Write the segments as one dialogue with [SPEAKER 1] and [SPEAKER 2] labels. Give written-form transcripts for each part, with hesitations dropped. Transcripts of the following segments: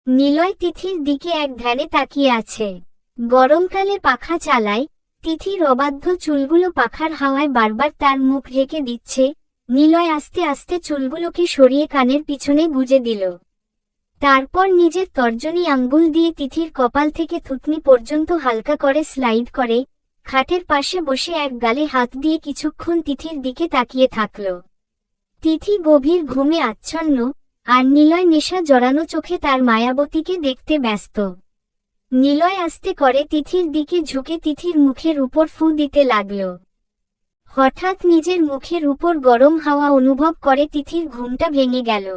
[SPEAKER 1] নিলয় তিথির দিকে এক ধ্যানে তাকিয়ে আছে। গরমকালে পাখা চালায়, তিথির অবাধ্য চুলগুলো পাখার হাওয়ায় বারবার তার মুখ ঢেকে দিচ্ছে। নিলয় আস্তে আস্তে চুলগুলোকে সরিয়ে কানের পিছনে গুজে দিল। তারপর নিজের তর্জনী আঙ্গুল দিয়ে তিথির কপাল থেকে থুতনি পর্যন্ত হালকা করে স্লাইড করে, খাটের পাশে বসে এক গালে হাত দিয়ে কিছুক্ষণ তিথির দিকে তাকিয়ে থাকল। তিথি গভীর ঘুমে আচ্ছন্ন, আর নিলয় নেশা জড়ানো চোখে তার মায়াবতীকে দেখতে ব্যস্ত। নিলয় আস্তে করে তিথির দিকে ঝুঁকে তিথির মুখের উপর ফু দিতে লাগল। হঠাৎ নিজের মুখের উপর গরম হাওয়া অনুভব করে তিথির ঘুমটা ভেঙে গেল।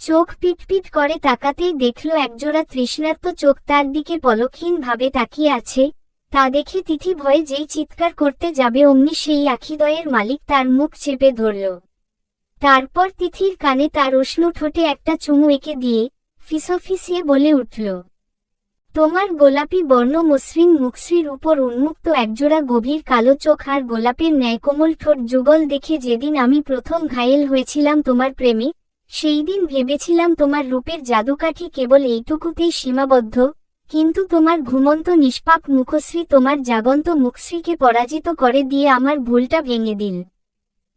[SPEAKER 1] চোখ পিটপিট করে তাকাতেই দেখল একজোড়া তৃষ্ণার্ত চোখ তার দিকে পলকহীনভাবে তাকিয়ে আছে। তা দেখে তিথি ভয়ে যেই চিৎকার করতে যাবে অমনি সেই আখিদ্বয়ের মালিক তার মুখ চেপে ধরল। তারপর তিথির কানে তার উষ্ণ ঠোঁটে একটা চুমু এঁকে দিয়ে ফিসফিসিয়ে বলে উঠল, তোমার গোলাপি বর্ণ মসৃণ মুখশ্রীর উপর উন্মুক্ত একজোড়া গভীর কালো চোখ আর গোলাপের ন্যায় কোমল ঠোঁট যুগল দেখে যেদিন আমি প্রথম ঘায়েল হয়েছিলাম তোমার প্রেমে, সেই দিন ভেবেছিলাম তোমার রূপের জাদুকাঠি কেবল এইটুকুতেই সীমাবদ্ধ, কিন্তু তোমার ঘুমন্ত নিষ্পাপ মুখশ্রী তোমার জাগন্ত মুখশ্রীকে পরাজিত করে দিয়ে আমার ভুলটা ভেঙে দিল।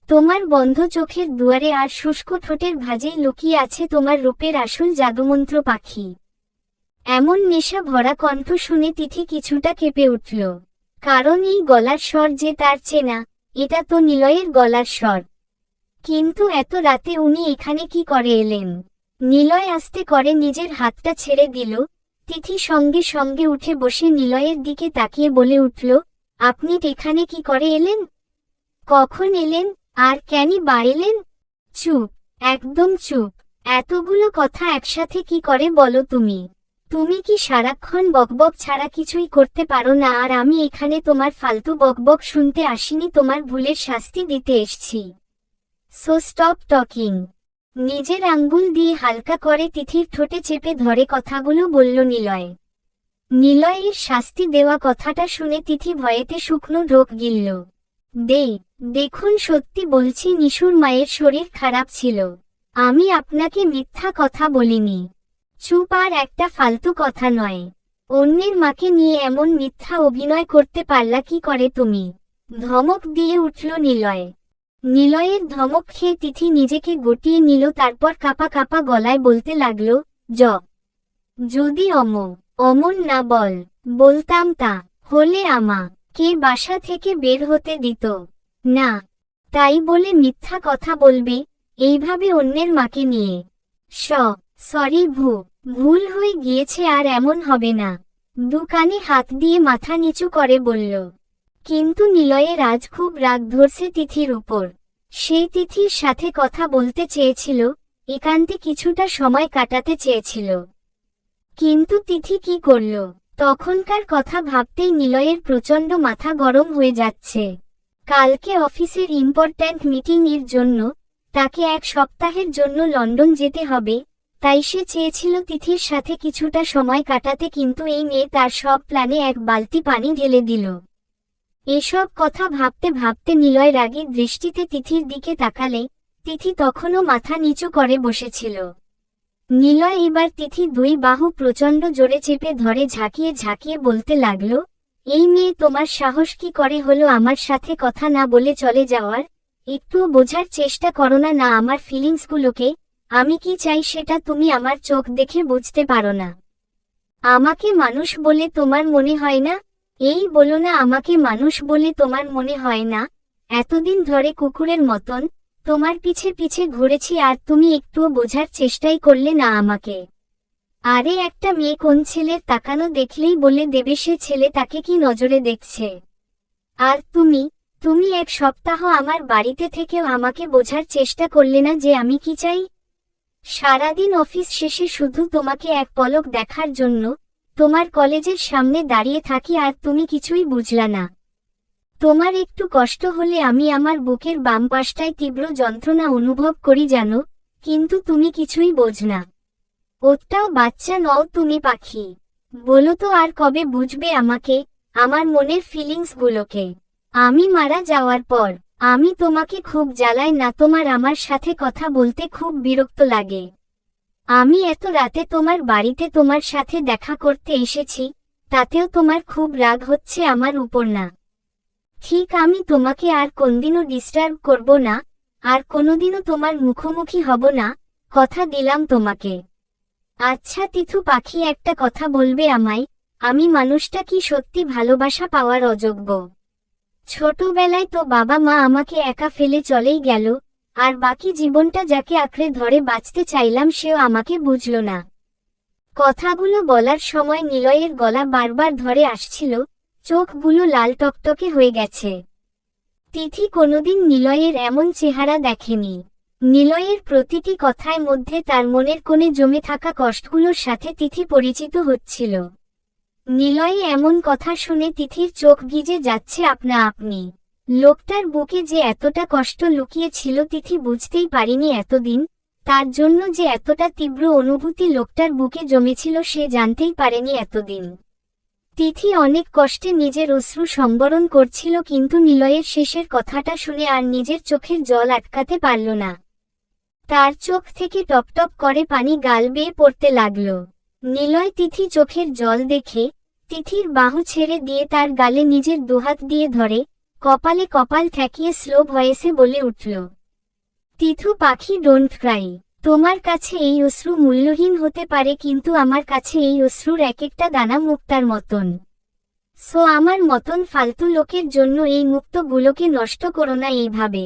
[SPEAKER 1] তোমার বন্ধ চোখের দুয়ারে আর শুষ্ক ঠোঁটের ভাঁজেই লুকিয়ে আছে তোমার রূপের আসল জাদুমন্ত্র পাখি। এমন নেশা ভরা কণ্ঠ শুনে তিথি কিছুটা কেঁপে উঠল, কারণ এই গলার স্বর যে তার চেনা, এটা তো নিলয়ের গলার স্বর। কিন্তু এত রাতে উনি এখানে কি করে এলেন? নিলয় আস্তে করে নিজের হাতটা ছেড়ে দিল। তিথি সঙ্গে সঙ্গে উঠে বসে নিলয়ের দিকে তাকিয়ে বলে উঠল, আপনি এখানে কি করে এলেন? কখন এলেন, আর কেনই বা এলেন? চুপ, একদম চুপ। এতগুলো কথা একসাথে কি করে বলো তুমি? তুমি কি সারাক্ষণ বকবক ছাড়া কিছুই করতে পারো না? আর আমি এখানে তোমার ফালতু বকবক শুনতে আসিনি, তোমার ভুলের শাস্তি দিতে এসেছি। So stop talking. নিজের আঙ্গুল দিয়ে হালকা করে তিথির ঠোঁটে চেপে ধরে কথাগুলো বলল নিলয়। নিলয়ের শাস্তি দেওয়া কথাটা শুনে তিথি ভয়েতে শুকনো ঢোক গিলল। দেখুন, সত্যি বলছি, নিশুর মায়ের শরীর খারাপ ছিল। আমি আপনাকে মিথ্যা কথা বলিনি। চুপ, আর একটা ফালতু কথা নয়। অন্যের মাকে নিয়ে এমন মিথ্যা অভিনয় করতে পারলা কি করে তুমি? ধমক দিয়ে উঠল নিলয়। নিলয়ের ধমক খেয়ে তিথি নিজেকে গুটিয়ে নিল, তারপর কাঁপা কাঁপা গলায় বলতে লাগল, যদি অমন না বলতাম তা হলে কে বাসা থেকে বের হতে দিত না। তাই বলে মিথ্যা কথা বলবে এইভাবে অন্যের মাকে নিয়ে? সরি, ভুল হয়ে গিয়েছে, আর এমন হবে না। দুকানে হাত দিয়ে মাথা নিচু করে বলল। কিন্তু নিলয়ের আজ খুব রাগ ধরছে তিথির উপর। সে তিথির সাথে কথা বলতে চেয়েছিল, একান্তে কিছুটা সময় কাটাতে চেয়েছিল। কিন্তু তিথি কি করল? তখনকার কথা ভাবতেই নিলয়ের প্রচণ্ড মাথা গরম হয়ে যাচ্ছে। কালকে অফিসের ইম্পর্ট্যান্ট মিটিং এর জন্য তাকে 1 সপ্তাহের জন্য লন্ডন যেতে হবে, তাই সে চেয়েছিল তিথির সাথে কিছুটা সময় কাটাতে, কিন্তু এই মেয়ে তার সব প্ল্যানে এক বালতি পানি ঢেলে দিল। এসব কথা ভাবতে ভাবতে নিলয় রাগী দৃষ্টিতে তিথির দিকে তাকালে, তিথি তখনও মাথা নিচু করে বসেছিল। নিলয় এবার তিথি 2 বাহু প্রচণ্ড জোরে চেপে ধরে ঝাঁকিয়ে ঝাঁকিয়ে বলতে লাগল, এই মেয়ে, তোমার সাহস কি করে হলো আমার সাথে কথা না বলে চলে যাওয়ার? একটুও বোঝার চেষ্টা করো না আমার ফিলিংসগুলোকে? আমি কি চাই সেটা তুমি আমার চোখ দেখে বুঝতে পারো না? আমাকে মানুষ বলে তোমার মনে হয় না? এই বলো না আমাকে মানুষ বলে তোমার মনে হয় না? এতদিন ধরে কুকুরের মতন তোমার পিছে পিছে ঘুরেছি, আর তুমি একটুও বোঝার চেষ্টাই করলে না আমাকে। আরে একটা মেয়ে কোন ছেলের তাকানো দেখলেই বলে দেবে সে ছেলে তাকে কি নজরে দেখছে। আর তুমি 1 সপ্তাহ আমার বাড়িতে থেকেও আমাকে বোঝার চেষ্টা করলে না যে আমি কি চাই। সারাদিন অফিস শেষে শুধু তোমাকে এক পলক দেখার জন্য তোমার কলেজের সামনে দাঁড়িয়ে থাকি, আর তুমি কিছুই বুঝলা না। তোমার একটু কষ্ট হলে আমি আমার বুকের বাম পাশটায় তীব্র যন্ত্রণা অনুভব করি জানো, কিন্তু তুমি কিছুই বোঝনা। ওটাও বাচ্চা নও তুমি, পাখি। বলো তো আর কবে বুঝবে আমাকে, আমার মনের ফিলিংসগুলোকে? আমি মারা যাওয়ার পর আমি তোমাকে খুব জ্বালাই না? তোমার আমার সাথে কথা বলতে খুব বিরক্ত লাগে? আমি এত রাতে তোমার বাড়িতে তোমার সাথে দেখা করতে এসেছি, তাতেও তোমার খুব রাগ হচ্ছে আমার উপর না? ঠিক, আমি তোমাকে আর কোনদিনও ডিস্টার্ব করব না, আর কোনোদিনও তোমার মুখোমুখি হব না, কথা দিলাম তোমাকে। আচ্ছা তিথু পাখি, একটা কথা বলবে আমায়, আমি মানুষটা কি সত্যি ভালোবাসা পাওয়ার অযোগ্য? ছোটবেলায় তো বাবা মা আমাকে একা ফেলে চলেই গেল, আর বাকি জীবনটা যাকে আঁকড়ে ধরে বাঁচতে চাইলাম সেও আমাকে বুঝল না। কথাগুলো বলার সময় নিলয়ের গলা বারবার ধরে আসছিল, চোখগুলো লাল টকটকে হয়ে গেছে। তিথি কোনোদিন নিলয়ের এমন চেহারা দেখেনি। নিলয়ের প্রতিটি কথায় মধ্যে তার মনের কোণে জমে থাকা কষ্টগুলোর সাথে তিথি পরিচিত হচ্ছিল। নিলয়ে এমন কথা শুনে তিথির চোখ ভিজে যাচ্ছে আপনা আপনি। লোকটার বুকে যে এতটা কষ্ট লুকিয়ে ছিল তিথি বুঝতেই পারেনি এতদিন, তার জন্য যে এতটা তীব্র অনুভূতি লোকটার বুকে জমেছিল সে জানতেই পারেনি এতদিন। তিথি অনেক কষ্টে নিজের অশ্রু সম্বরণ করছিল, কিন্তু নিলয়ের শেষের কথাটা শুনে আর নিজের চোখের জল আটকাতে পারল না। তার চোখ থেকে টপটপ করে পানি গাল বেয়ে পড়তে লাগল। নিলয় তিথি চোখের জল দেখে তিথির বাহু ছেড়ে দিয়ে তার গালে নিজের দুহাত দিয়ে ধরে কপালে কপাল ঠেকিয়ে স্লো ভয়েসে বলে উঠল, তিথু পাখি, ডোন্ট ক্রাই। তোমার কাছে এই অশ্রু মূল্যহীন হতে পারে, কিন্তু আমার কাছে এই অশ্রুর এক একটা দানা মুক্তার মতন। সো আমার মতন ফালতু লোকের জন্য এই মুক্তগুলোকে নষ্ট করো না এইভাবে।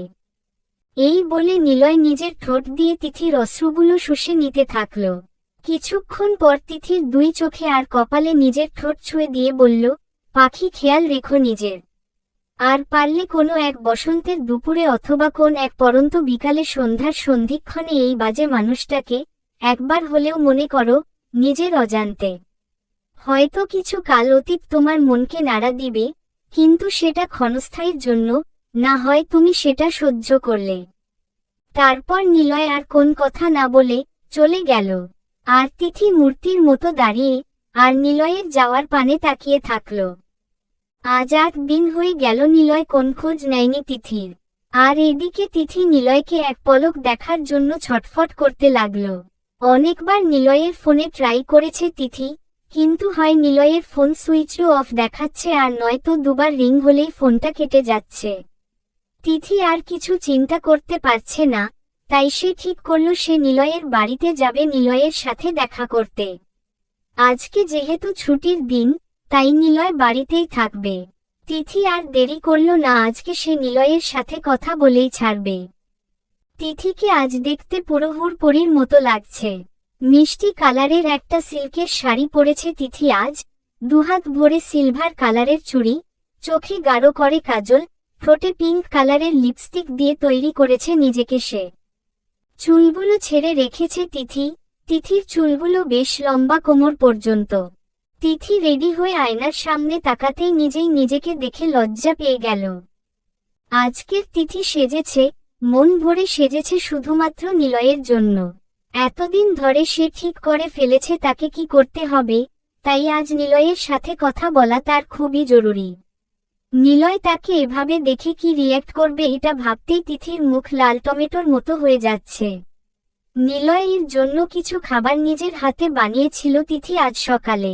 [SPEAKER 1] এই বলে নিলয় নিজের ঠোঁট দিয়ে তিথির অশ্রুগুলো শুষে নিতে থাকল। কিছুক্ষণ পর তিথির দুই চোখে আর কপালে নিজের ঠোঁট ছুঁয়ে দিয়ে বলল, পাখি, খেয়াল রেখো নিজের। আর পারলে কোনো এক বসন্তের দুপুরে অথবা কোন এক পরন্ত বিকালে সন্ধ্যার সন্ধিক্ষণে এই বাজে মানুষটাকে একবার হলেও মনে করো, নিজের অজান্তে। হয়তো কিছু কাল অতীত তোমার মনকে নাড়া দিবে, কিন্তু সেটা ক্ষণস্থায়ীর জন্য, না হয় তুমি সেটা সহ্য করলে। তারপর নিলয় আর কোন কথা না বলে চলে গেল। আর তিথি মূর্তির মতো দাঁড়িয়ে আর নিলয়ের যাওয়ার পানে তাকিয়ে থাকল। আজ ৮ দিন হয়ে গেল, নিলয় কোন খোঁজ নেয়নি তিথির। আর এদিকে তিথি নিলয়কে এক পলক দেখার জন্য ছটফট করতে লাগল। অনেকবার নিলয়ের ফোনে ট্রাই করেছে তিথি, কিন্তু হয় নিলয়ের ফোন সুইচ অফ দেখাচ্ছে আর নয়তো দুবার রিং হলেই ফোনটা কেটে যাচ্ছে। তিথি আর কিছু চিন্তা করতে পারছে না, তাই সে ঠিক করল সে নিলয়ের বাড়িতে যাবে নিলয়ের সাথে দেখা করতে। আজকে যেহেতু ছুটির দিন, তাই নিলয় বাড়িতেই থাকবে। তিথি আর দেরি করল না, আজকে সে নিলয়ের সাথে কথা বলেই ছাড়বে। তিথিকে আজ দেখতে পুরো হুড়পড়ির মতো লাগছে। মিষ্টি কালারের একটা সিল্কের শাড়ি পরেছে তিথি আজ, দুহাত ভরে সিলভার কালারের চুড়ি, চোখে গাঢ় করে কাজল, ঠোঁটে পিঙ্ক কালারের লিপস্টিক দিয়ে তৈরি করেছে নিজেকে সে। চুলগুলো ছেড়ে রেখেছে তিথি, তিথির চুলগুলো বেশ লম্বা কোমর পর্যন্ত। তিথি রেডি হয়ে আয়নার সামনে তাকাতেই নিজেই নিজেকে দেখে লজ্জা পেয়ে গেল। আজকের তিথি সেজেছে, মন ভরে সেজেছে শুধুমাত্র নিলয়ের জন্য। এতদিন ধরে সে ঠিক করে ফেলেছে তাকে কি করতে হবে, তাই আজ নিলয়ের সাথে কথা বলা তার খুবই জরুরি। নিলয় তাকে এভাবে দেখে কি রিয়্যাক্ট করবে এটা ভাবতেই তিথির মুখ লাল টমেটোর মতো হয়ে যাচ্ছে। নিলয়ের জন্য কিছু খাবার নিজের হাতে বানিয়েছিল তিথি আজ সকালে।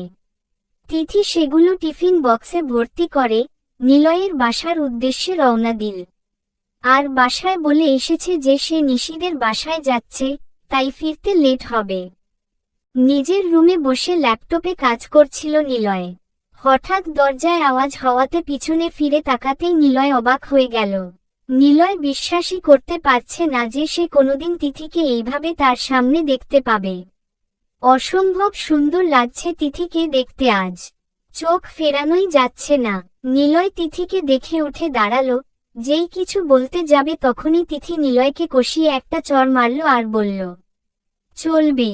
[SPEAKER 1] তিথি সেগুলো টিফিন বক্সে ভর্তি করে নিলয়ের বাসার উদ্দেশ্যে রওনা দিল। আর বাসায় বলে এসেছে যে সে নিশিদের বাসায় যাচ্ছে, তাই ফিরতে লেট হবে। নিজের রুমে বসে ল্যাপটপে কাজ করছিল নিলয়। হঠাৎ দরজায় আওয়াজ হওয়াতে পিছনে ফিরে তাকাতেই নিলয় অবাক হয়ে গেল। নিলয় বিশ্বাসই করতে পারছে না যে সে কোনোদিন তিথিকে এইভাবে তার সামনে দেখতে পাবে। অসম্ভব সুন্দর লাগছে তিথিকে দেখতে আজ, চোখ ফেরানোই যাচ্ছে না। নিলয় তিথিকে দেখে উঠে দাঁড়ালো, যেই কিছু বলতে যাবে তখনই তিথি নিলয়কে কষিয়ে একটা চড় মারল আর বলল, চলবে।